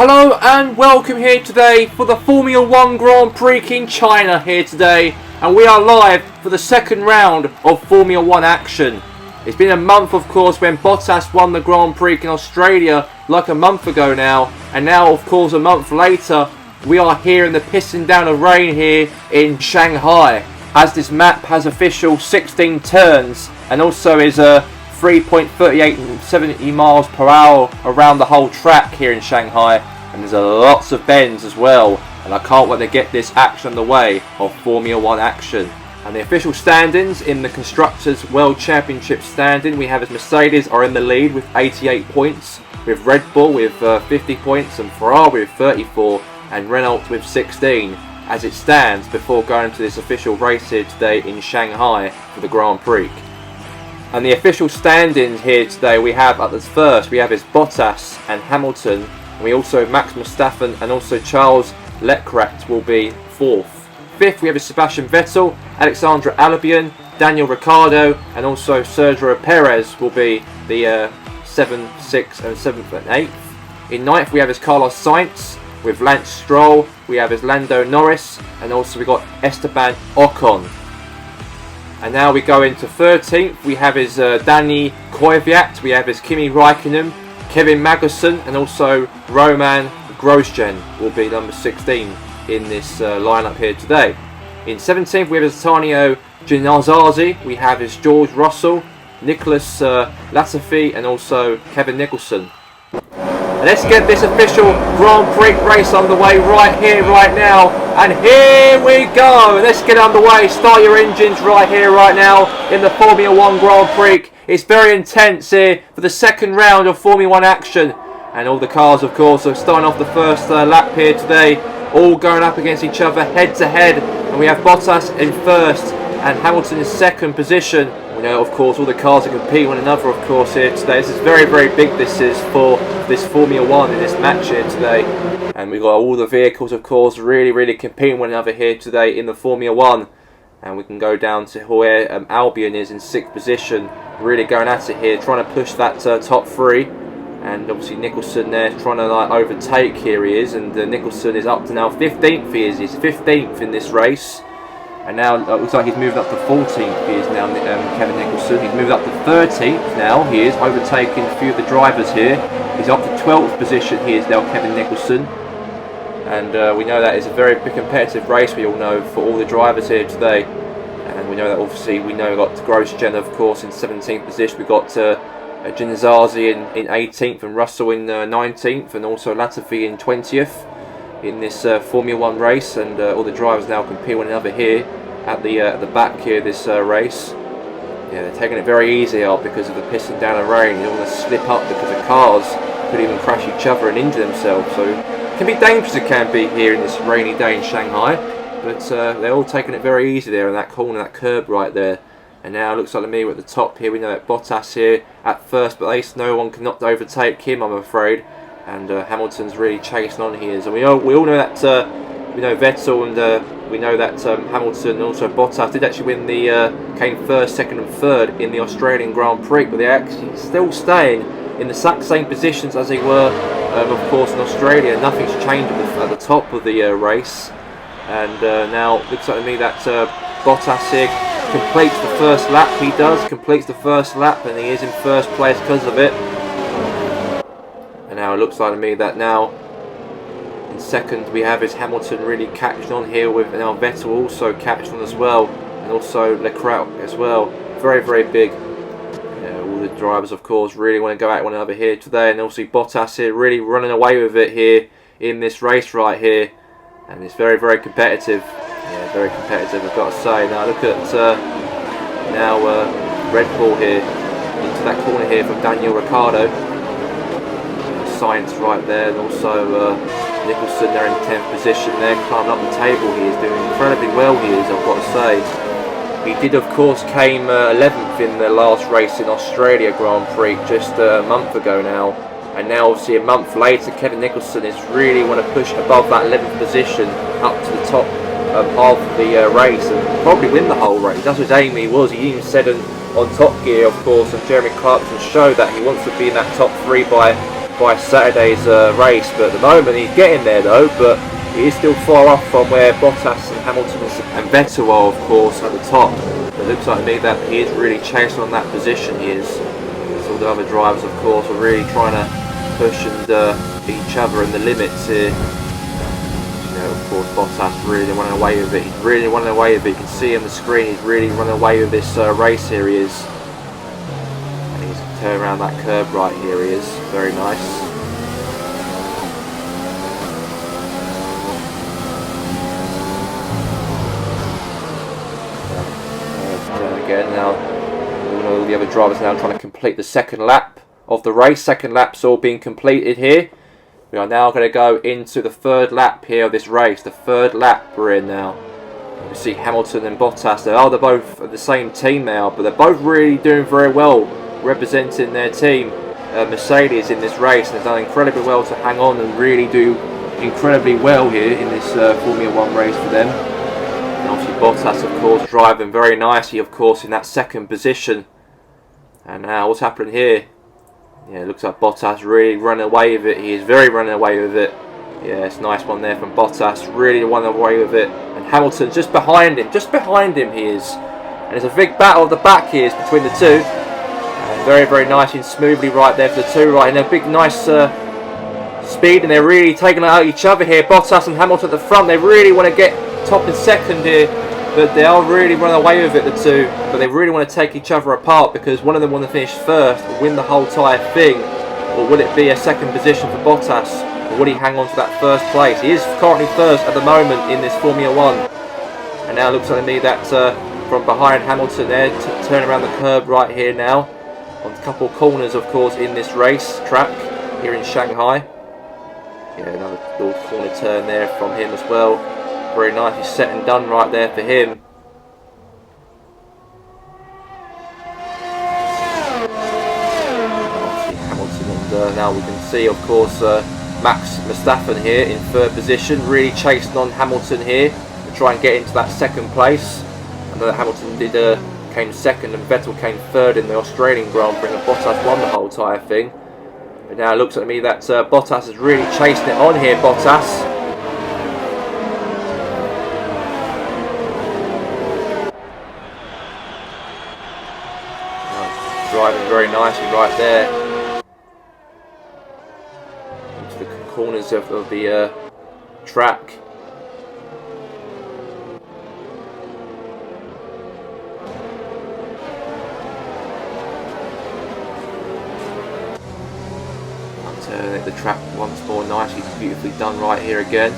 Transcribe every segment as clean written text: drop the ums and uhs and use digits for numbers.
Hello and welcome here today for the Formula 1 Grand Prix in China here today, and we are live for the second round of Formula 1 action. It's been a month, of course, when Bottas won the Grand Prix in Australia like a month ago now, and now of course a month later we are here in the pissing down of rain here in Shanghai, as this map has official 16 turns and also is a 3.3870 miles per hour around the whole track here in Shanghai, and there's lots of bends as well, and I can't wait to get this action underway of Formula 1 action. And the official standings in the Constructors' World Championship standing, we have as Mercedes are in the lead with 88 points, with Red Bull with 50 points, and Ferrari with 34, and Renault with 16, as it stands before going to this official race here today in Shanghai for the Grand Prix. And the official standings here today, we have at the first, we have is Bottas and Hamilton, and we also have Max Verstappen and also Charles Leclerc will be fourth. Fifth, we have is Sebastian Vettel, Alexander Albon, Daniel Ricciardo, and also Sergio Perez will be the 7th, 6th, and 7th and 8th. In ninth, we have is Carlos Sainz with Lance Stroll, we have is Lando Norris, and also we got Esteban Ocon. And now we go into 13th, we have his Danny Kvyat, we have his Kimi Raikkonen, Kevin Magnussen, and also Roman Grosjean will be number 16 in this lineup here today. In 17th, we have his Antonio Giovinazzi, we have his George Russell, Nicholas Latifi, and also Kevin Nicholson. And let's get this official Grand Prix race underway right here, right now. And here we go. Let's get underway. Start your engines right here, right now in the Formula 1 Grand Prix. It's very intense here for the second round of Formula 1 action. And all the cars, of course, are starting off the first lap here today. All going up against each other head to head. And we have Bottas in first and Hamilton in second position. We know, of course, all the cars are competing one another, of course, here today. This is very, very big, this is, for this Formula 1 in this match here today. And we've got all the vehicles, of course, really competing one another here today in the Formula 1. And we can go down to where Albon is in 6th position, really going at it here, trying to push that top three. And obviously Nicholson there trying to overtake, here he is. And Nicholson is up to now 15th, he's 15th in this race. And now it looks like he's moved up to 14th, he is now, Kevin Nicholson. He's moved up to 13th now, he is, overtaking a few of the drivers here. He's up to 12th position, he is now, Kevin Nicholson. And we know that is a very big competitive race, we all know, for all the drivers here today. And we know that obviously, we know we've got Grosjean, of course, in 17th position. We've got Giovinazzi in 18th and Russell in 19th, and also Latifi in 20th. In this Formula 1 race, and all the drivers now compete one another here at the back here this race. Yeah, they're taking it very easy out because of the pissing down of rain. You don't want to slip up because the cars could even crash each other and injure themselves. So it can be dangerous, it can be here in this rainy day in Shanghai. But they're all taking it very easy there in that corner, that curb right there. And now it looks like to me we're at the top here. We know that Bottas here at first, but at least no one cannot overtake him, I'm afraid. And Hamilton's really chasing on here, and we all know that we know Vettel and we know that Hamilton and also Bottas did actually win came first, second, and third in the Australian Grand Prix, but they're actually still staying in the exact same positions as they were, of course, in Australia. Nothing's changed at the top of the race, and now it looks like to me that Bottas here completes the first lap. He completes the first lap, and he is in first place because of it. And now it looks like to me that now in second we have is Hamilton really catching on here, with now Vettel also catching on as well, and also Leclerc as well. Very big. All the drivers, of course, really want to go at one another here today, and also Bottas here really running away with it here in this race right here, and it's very competitive. Yeah, very competitive, I've got to say. Now look at Red Bull here into that corner here from Daniel Ricciardo. Sainz right there, and also Nicholson there in 10th position there, climbing up the table. He is doing incredibly well, he is, I've got to say. He did, of course, came 11th in the last race in Australia Grand Prix just a month ago now. And now obviously a month later, Kevin Nicholson is really want to push above that 11th position up to the top half of the race and probably win the whole race. That's what his aim he was. He even said on Top Gear, of course, and Jeremy Clarkson's show that he wants to be in that top three by by Saturday's race, but at the moment he's getting there though, but he is still far off from where Bottas and Hamilton and Vettel are, of course, at the top. But it looks like to me that he is really chasing on that position. He is. All the other drivers, of course, are really trying to push and beat each other in the limits here. You know, of course, Bottas really running away with it. He's really running away with it. You can see on the screen he's really running away with this race here. He is. And he's turning around that curve right here. He is very nice. Again now. All the other drivers now trying to complete the second lap of the race. Second lap's all being completed here. We are now going to go into the third lap here of this race. The third lap we're in now. You can see Hamilton and Bottas. They're both the same team now, but they're both really doing very well representing their team, Mercedes, in this race. And they've done incredibly well to hang on and really do incredibly well here in this Formula 1 race for them. And obviously Bottas, of course, driving very nicely, of course, in that second position. And now what's happening here? Yeah, it looks like Bottas really running away with it. He is very running away with it. Yeah, it's a nice one there from Bottas. Really running away with it. And Hamilton just behind him. Just behind him he is. And there's a big battle at the back here between the two. And very, very nice and smoothly right there for the two. Right, and a big nice speed. And they're really taking out each other here. Bottas and Hamilton at the front. They really want to get top and second here. But they are really running away with it, the two. But they really want to take each other apart because one of them want to finish first and win the whole entire thing. Or would it be a second position for Bottas? Or would he hang on to that first place? He is currently first at the moment in this Formula 1. And now it looks like to me that from behind Hamilton there, to turn around the curb right here now. On a couple of corners, of course, in this race track here in Shanghai. Yeah, another little corner turn there from him as well. Very nicely set and done right there for him. Hamilton, and now we can see, of course, Max Verstappen here in third position, really chasing on Hamilton here to try and get into that second place. I know that Hamilton came second and Vettel came third in the Australian Grand Prix, and Bottas won the whole entire thing. But now it looks like to me that Bottas is really chasing it on here. Bottas. Driving very nicely right there into the corners of the track. Turning the track once more, nicely, beautifully done right here again.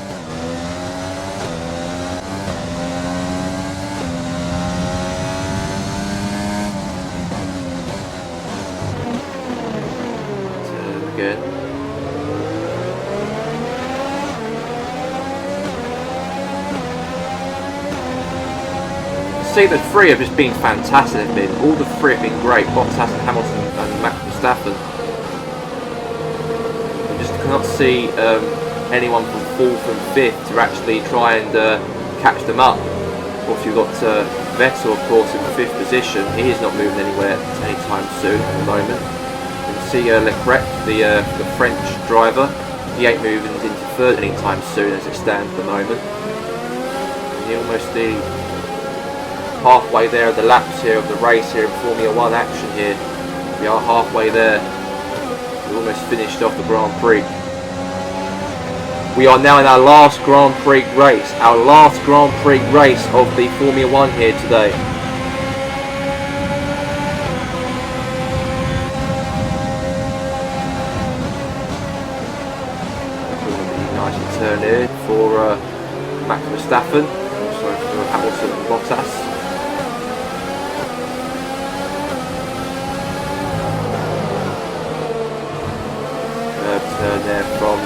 Again. See, the three have just been fantastic. All the three have been great. Bottas and Hamilton and Max Verstappen. You just cannot see anyone from fourth and fifth to actually try and catch them up. Of course, you've got Vettel, of course, in the fifth position. He is not moving anywhere anytime soon at the moment. See Leclerc, the French driver, he ain't moving into third anytime soon as it stands at the moment. And he almost halfway there of the laps here of the race here in Formula 1 action here. We are halfway there. We almost finished off the Grand Prix. We are now in our last Grand Prix race. Our last Grand Prix race of the Formula 1 here today. Turn here for Max Verstappen, also for Hamilton and Bottas. Turn there from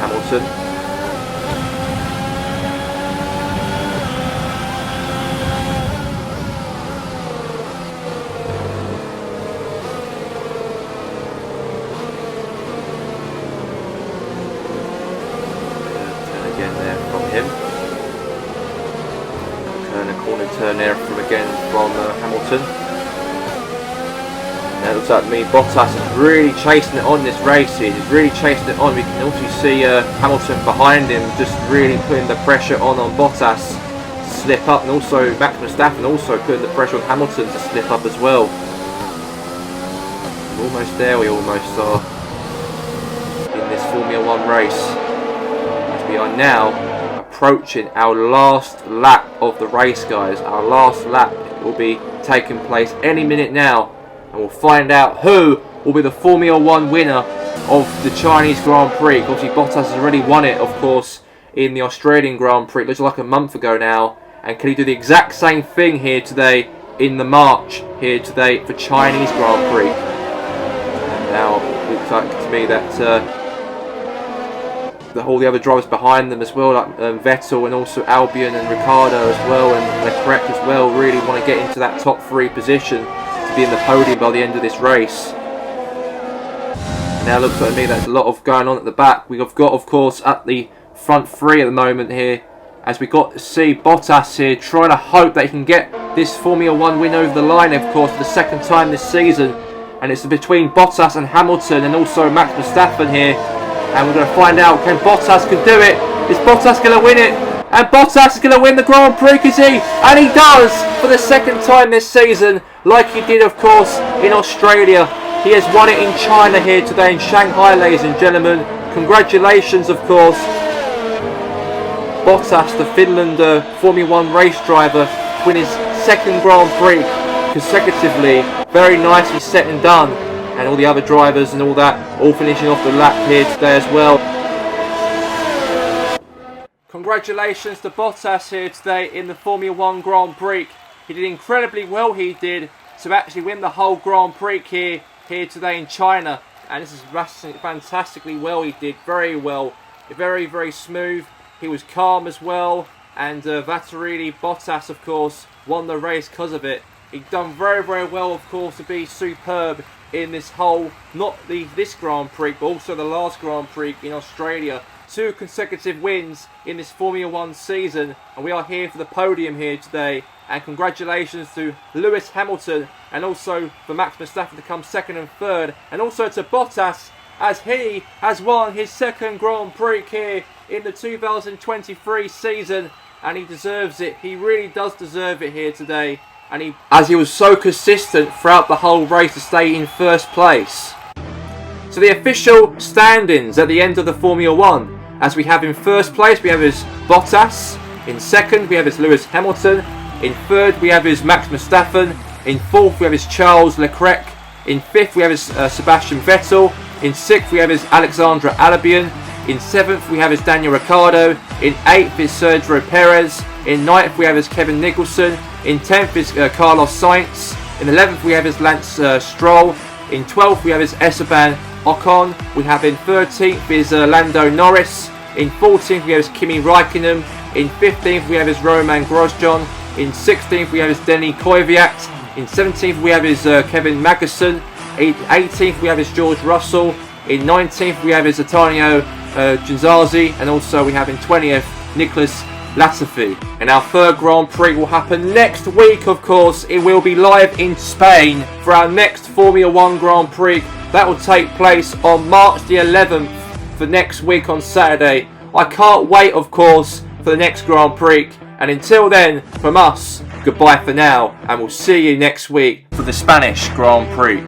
Hamilton. Turn there from Hamilton. And it looks like Bottas is really chasing it on this race here. He's really chasing it on. We can also see Hamilton behind him, just really putting the pressure on Bottas to slip up, and also Max Verstappen also putting the pressure on Hamilton to slip up as well. We're almost there, we almost are, in this Formula 1 race, as we are now approaching our last lap of the race, guys. Our last lap will be taking place any minute now, and we'll find out who will be the Formula 1 winner of the Chinese Grand Prix. Obviously Bottas has already won it, of course, in the Australian Grand Prix. It looks like a month ago now. And can he do the exact same thing here today in the March here today for Chinese Grand Prix? And now it looks like to me that all the other drivers behind them as well, like Vettel and also Albion and Ricciardo as well, and Leclerc as well, really want to get into that top 3 position to be in the podium by the end of this race. Now it looks like to me there's a lot of going on at the back. We've got, of course, at the front 3 at the moment here, as we got to see Bottas here trying to hope that he can get this Formula 1 win over the line, of course, for the second time this season. And it's between Bottas and Hamilton and also Max Verstappen here. And we're going to find out, can Bottas can do it? Is Bottas going to win it? And Bottas is going to win the Grand Prix, is he? And he does, for the second time this season, like he did, of course, in Australia. He has won it in China here today, in Shanghai, ladies and gentlemen. Congratulations, of course. Bottas, the Finland Formula 1 race driver, to win his second Grand Prix consecutively. Very nicely set and done. And all the other drivers and all that, all finishing off the lap here today as well. Congratulations to Bottas here today in the Formula 1 Grand Prix. He did incredibly well, he did, to actually win the whole Grand Prix here today in China. And this is fantastically well, he did, very well. Very, very smooth. He was calm as well. And Bottas, of course, won the race because of it. He'd done very, very well, of course, to be superb in this whole, not this Grand Prix, but also the last Grand Prix in Australia. 2 consecutive wins in this Formula 1 season, and we are here for the podium here today. And congratulations to Lewis Hamilton, and also for Max Verstappen to come 2nd and 3rd, and also to Bottas, as he has won his 2nd Grand Prix here in the 2023 season, and he deserves it. He really does deserve it here today. And as he was so consistent throughout the whole race to stay in 1st place. So the official standings at the end of the Formula 1, as we have in 1st place we have his Bottas, in 2nd we have his Lewis Hamilton, in 3rd we have his Max Verstappen, in 4th we have his Charles Leclerc, in 5th we have his Sebastian Vettel, in 6th we have his Alexandra Albion, in 7th we have his Daniel Ricciardo, in 8th is Sergio Perez, in 9th we have his Kevin Nicholson, in 10th is Carlos Sainz, in 11th we have his Lance Stroll, in 12th we have his Esteban Ocon, we have in 13th is Lando Norris, in 14th we have his Kimi Raikkonen, in 15th we have his Roman Grosjean, in 16th we have his Denny Kvyat, in 17th we have his Kevin Magnussen, in 18th we have his George Russell, in 19th we have his Antonio Giovinazzi, and also we have in 20th Nicholas Latifi. And our 3rd Grand Prix will happen next week, of course. It will be live in Spain for our next Formula 1 Grand Prix. That will take place on March the 11th for next week on Saturday. I can't wait, of course, for the next Grand Prix. And until then, from us, goodbye for now, and we'll see you next week for the Spanish Grand Prix.